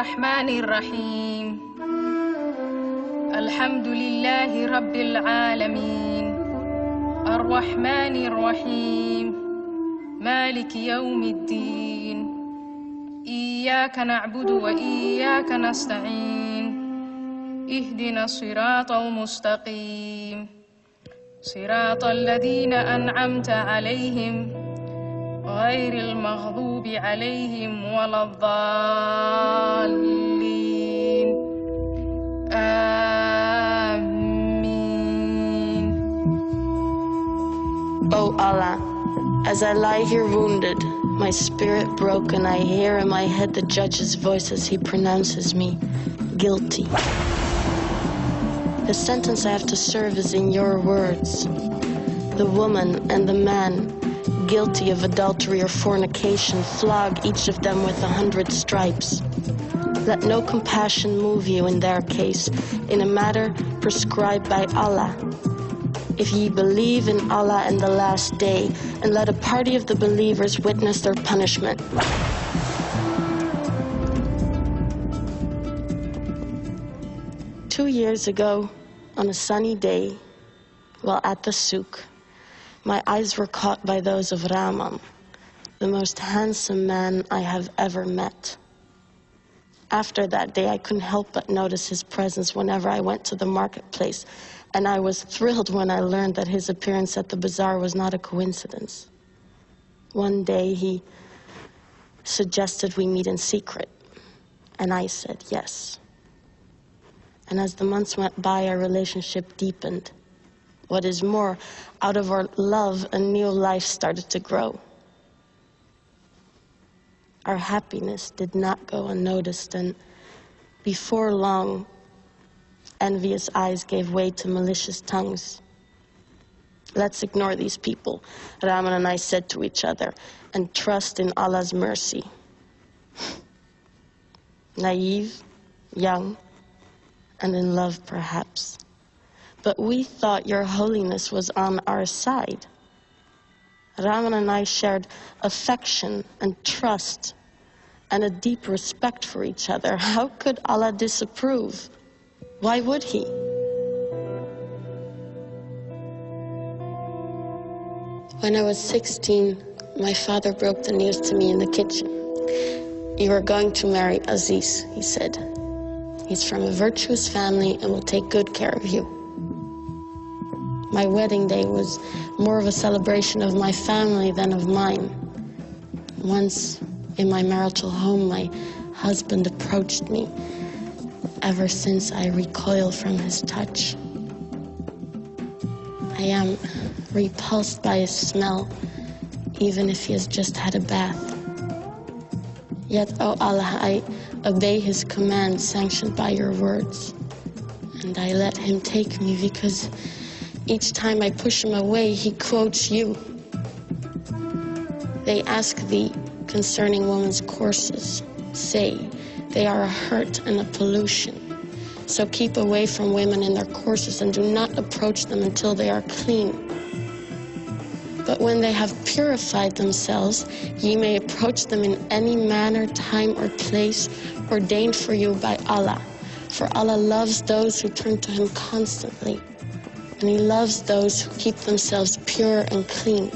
الرحمن الرحيم الحمد لله رب العالمين الرحمن الرحيم مالك يوم الدين إياك نعبد وإياك نستعين اهدنا الصراط المستقيم صراط الذين أنعمت عليهم غير المغضوب عليهم ولا الضالين آمين. O Allah, as I lie here wounded, my spirit broken, I hear in my head the judge's voice as he pronounces me guilty. The sentence I have to serve is in your words. The woman and the man guilty of adultery or fornication, flog each of them with 100 stripes. Let no compassion move you in their case, in a matter prescribed by Allah. If ye believe in Allah and the last day, and let a party of the believers witness their punishment. Two years ago, on a sunny day, while at the souk, my eyes were caught by those of Rahman, the most handsome man I have ever met. After that day, I couldn't help but notice his presence whenever I went to the marketplace, and I was thrilled when I learned that his appearance at the bazaar was not a coincidence. One day, he suggested we meet in secret, and I said yes. And as the months went by, our relationship deepened. What is more, out of our love, a new life started to grow. Our happiness did not go unnoticed, and before long, envious eyes gave way to malicious tongues. Let's ignore these people, Rahman and I said to each other, and trust in Allah's mercy. Naive, young, and in love perhaps. But we thought your holiness was on our side. Rahman and I shared affection and trust and a deep respect for each other. How could Allah disapprove? Why would he? When I was 16, my father broke the news to me in the kitchen. You are going to marry Aziz, he said. He's from a virtuous family and will take good care of you. My wedding day was more of a celebration of my family than of mine. Once in my marital home, my husband approached me. Ever since, I recoil from his touch. I am repulsed by his smell, even if he has just had a bath. Yet, O Allah, I obey his command sanctioned by your words. And I let him take me because each time I push him away, he quotes you. They ask thee concerning women's courses. Say, they are a hurt and a pollution. So keep away from women in their courses and do not approach them until they are clean. But when they have purified themselves, ye may approach them in any manner, time, or place ordained for you by Allah. For Allah loves those who turn to him constantly. And he loves those who keep themselves pure and clean.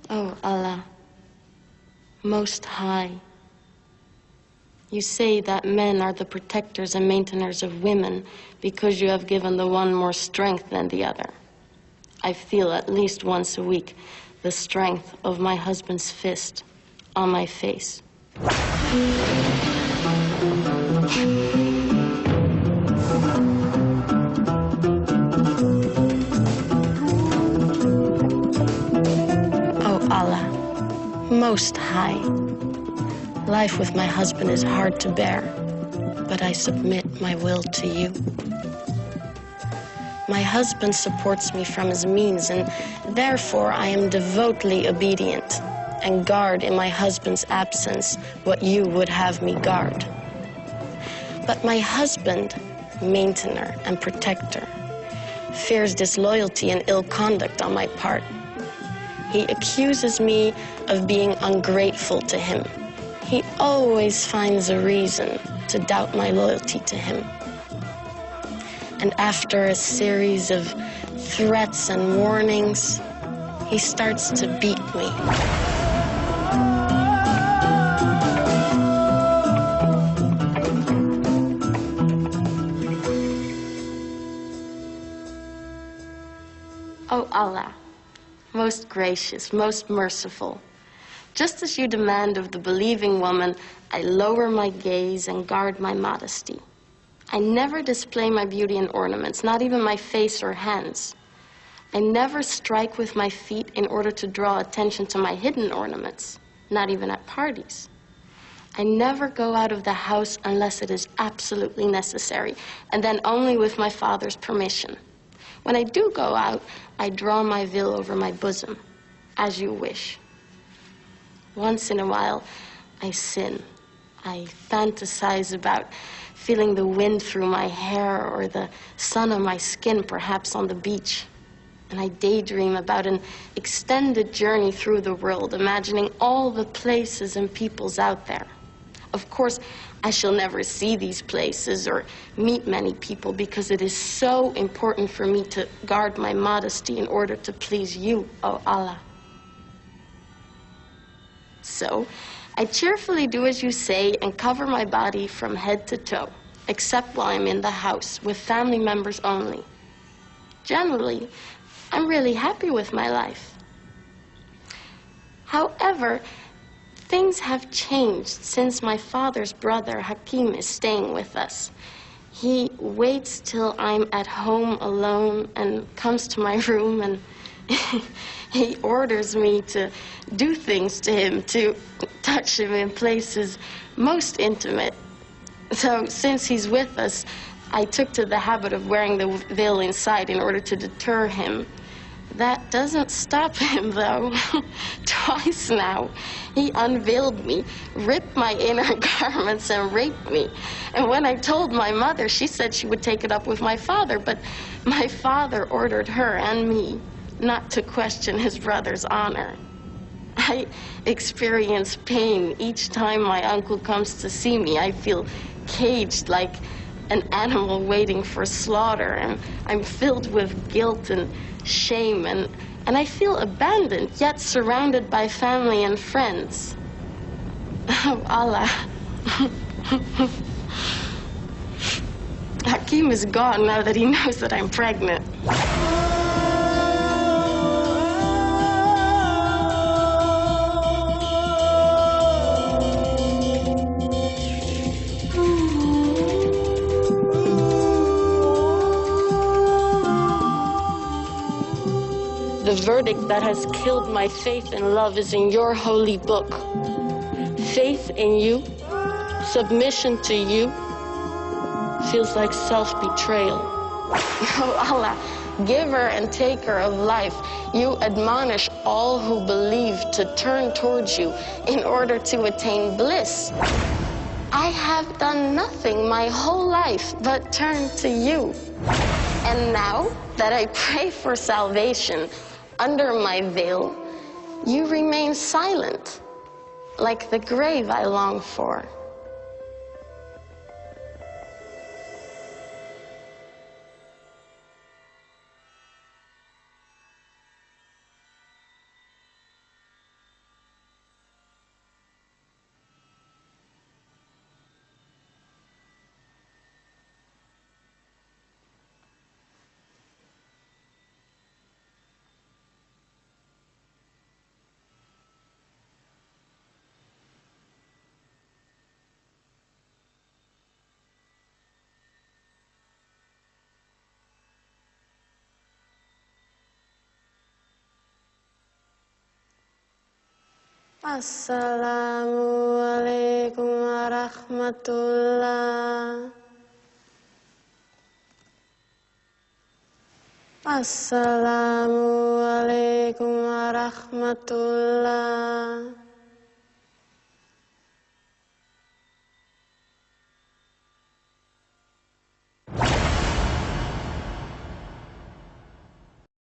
O Allah, Most High, You say that men are the protectors and maintainers of women because you have given the one more strength than the other. I feel at least once a week the strength of my husband's fist on my face. Oh Allah, Most High, life with my husband is hard to bear, but I submit my will to you. My husband supports me from his means, and therefore I am devotedly obedient and guard in my husband's absence what you would have me guard. But my husband, maintainer and protector, fears disloyalty and ill conduct on my part. He accuses me of being ungrateful to him. He always finds a reason to doubt my loyalty to him. And after a series of threats and warnings, he starts to beat me. Oh Allah, most gracious, most merciful, just as you demand of the believing woman, I lower my gaze and guard my modesty. I never display my beauty and ornaments, not even my face or hands. I never strike with my feet in order to draw attention to my hidden ornaments, not even at parties. I never go out of the house unless it is absolutely necessary, and then only with my father's permission. When I do go out, I draw my veil over my bosom, as you wish. Once in a while, I sin. I fantasize about feeling the wind through my hair or the sun on my skin, perhaps on the beach. And I daydream about an extended journey through the world, imagining all the places and peoples out there. Of course, I shall never see these places or meet many people because it is so important for me to guard my modesty in order to please you, O Allah. So, I cheerfully do as you say and cover my body from head to toe, except while I'm in the house with family members only. Generally, I'm really happy with my life. However, things have changed since my father's brother, Hakim, is staying with us. He waits till I'm at home alone and comes to my room and he orders me to do things to him, to touch him in places most intimate. So since he's with us, I took to the habit of wearing the veil inside in order to deter him. That doesn't stop him, though. Twice now, he unveiled me, ripped my inner garments, and raped me. And when I told my mother, she said she would take it up with my father, but my father ordered her and me not to question his brother's honor. I experience pain each time my uncle comes to see me. I feel caged like an animal waiting for slaughter, and I'm filled with guilt and shame, and I feel abandoned, yet surrounded by family and friends. Oh, Allah. Hakim is gone now that he knows that I'm pregnant. The verdict that has killed my faith and love is in your holy book. Faith in you, submission to you, feels like self-betrayal. Oh Allah, giver and taker of life, you admonish all who believe to turn towards you in order to attain bliss. I have done nothing my whole life but turn to you. And now that I pray for salvation under my veil, you remain silent, like the grave I long for. Assalamualaikum warahmatullah. Assalamualaikum warahmatullah.